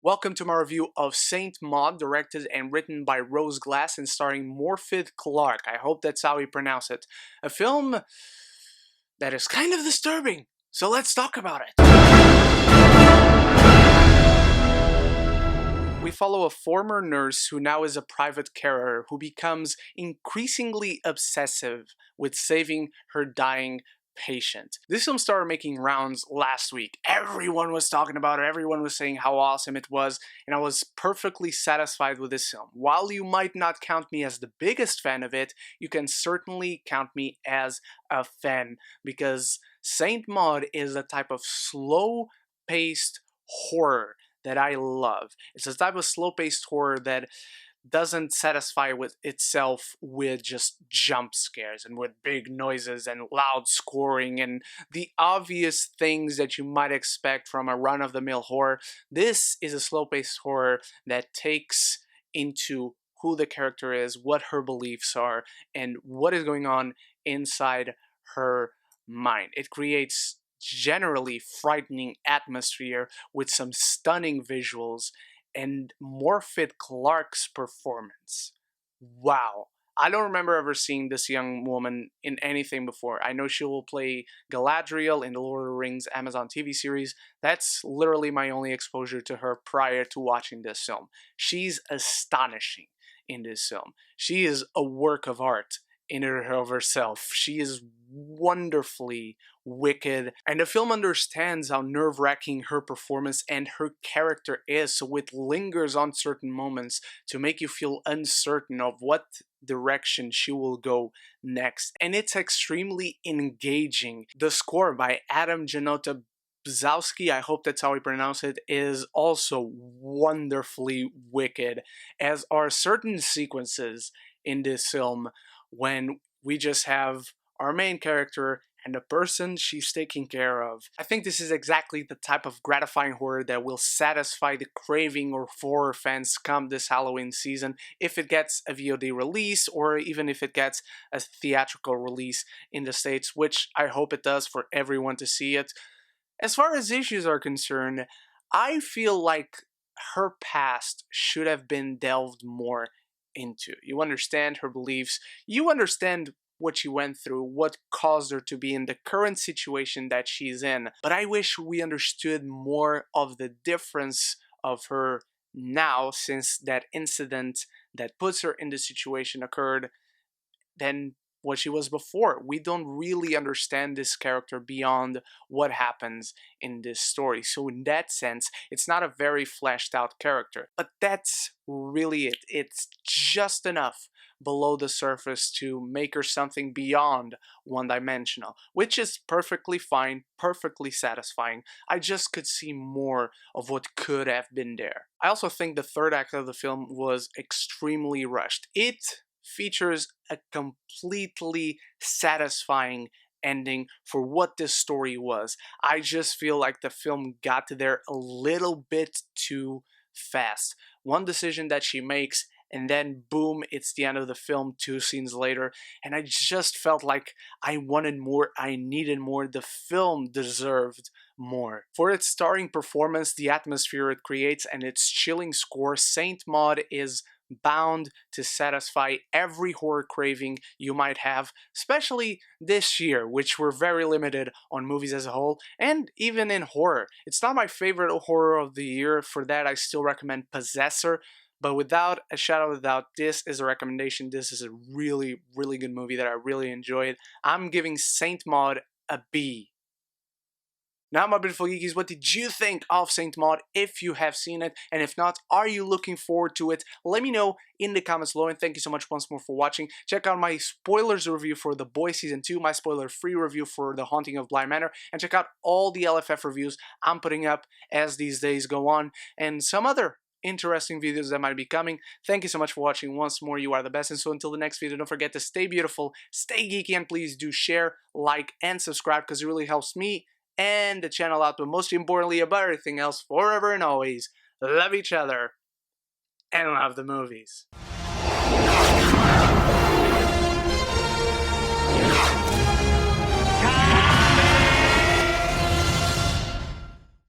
Welcome to my review of Saint Maud, directed and written by Rose Glass and starring Morfydd Clarke. I hope that's how you pronounce it. A film that is kind of disturbing, so let's talk about it. We follow a former nurse who now is a private carer who becomes increasingly obsessive with saving her dying patient. This film started making rounds last week. Everyone was talking about it, everyone was saying how awesome it was, and I was perfectly satisfied with this film. While you might not count me as the biggest fan of it, you can certainly count me as a fan, because Saint Maud is a type of slow-paced horror that I love. It's a type of slow-paced horror that doesn't satisfy with itself with just jump scares and with big noises and loud scoring and the obvious things that you might expect from a run-of-the-mill horror. This is a slow-paced horror that takes into who the character is, what her beliefs are, and what is going on inside her mind. It creates generally frightening atmosphere with some stunning visuals and Morfydd Clarke's performance. Wow. I don't remember ever seeing this young woman in anything before. I know she will play Galadriel in the Lord of the Rings Amazon TV series. That's literally my only exposure to her prior to watching this film. She's astonishing in this film. She is a work of art in and of herself. She is wonderfully wicked, and the film understands how nerve-wracking her performance and her character is, so it lingers on certain moments to make you feel uncertain of what direction she will go next, and it's extremely engaging. The score by Adam Janota Bzowski, I hope that's how we pronounce it, is also wonderfully wicked, as are certain sequences in this film when we just have our main character and the person she's taking care of. I think this is exactly the type of gratifying horror that will satisfy the craving of horror fans come this Halloween season, if it gets a VOD release or even if it gets a theatrical release in the States, which I hope it does for everyone to see it. As far as issues are concerned, I feel like her past should have been delved more into. You understand her beliefs, you understand what she went through, what caused her to be in the current situation that she's in, but I wish we understood more of the difference of her now, since that incident that puts her in this situation occurred, than what she was before. We don't really understand this character beyond what happens in this story. So in that sense, it's not a very fleshed out character. But that's really it. It's just enough below the surface to make her something beyond one-dimensional, which is perfectly fine, perfectly satisfying. I just could see more of what could have been there. I also think the third act of the film was extremely rushed. It features a completely satisfying ending for what this story was. I just feel like the film got there a little bit too fast. One decision that she makes, and then boom, it's the end of the film 2 scenes later, and I just felt like I wanted more, I needed more, the film deserved more. For its starring performance, the atmosphere it creates, and its chilling score, Saint Maud is bound to satisfy every horror craving you might have, especially this year, which we're very limited on movies as a whole, and even in horror. It's not my favorite horror of the year. For that, I still recommend Possessor, but without a shadow of a doubt, this is a recommendation. This is a really, really good movie that I really enjoyed. I'm giving Saint Maud a B. Now, my beautiful geekies, what did you think of Saint Maud, if you have seen it? And if not, are you looking forward to it? Let me know in the comments below, and thank you so much once more for watching. Check out my spoilers review for The Boys Season 2, my spoiler-free review for The Haunting of Bly Manor, and check out all the LFF reviews I'm putting up as these days go on, and some other interesting videos that might be coming. Thank you so much for watching once more. You are the best, and so until the next video, don't forget to stay beautiful, stay geeky, and please do share, like, and subscribe, because it really helps me and the channel out, but most importantly, above everything else, forever and always, love each other and love the movies.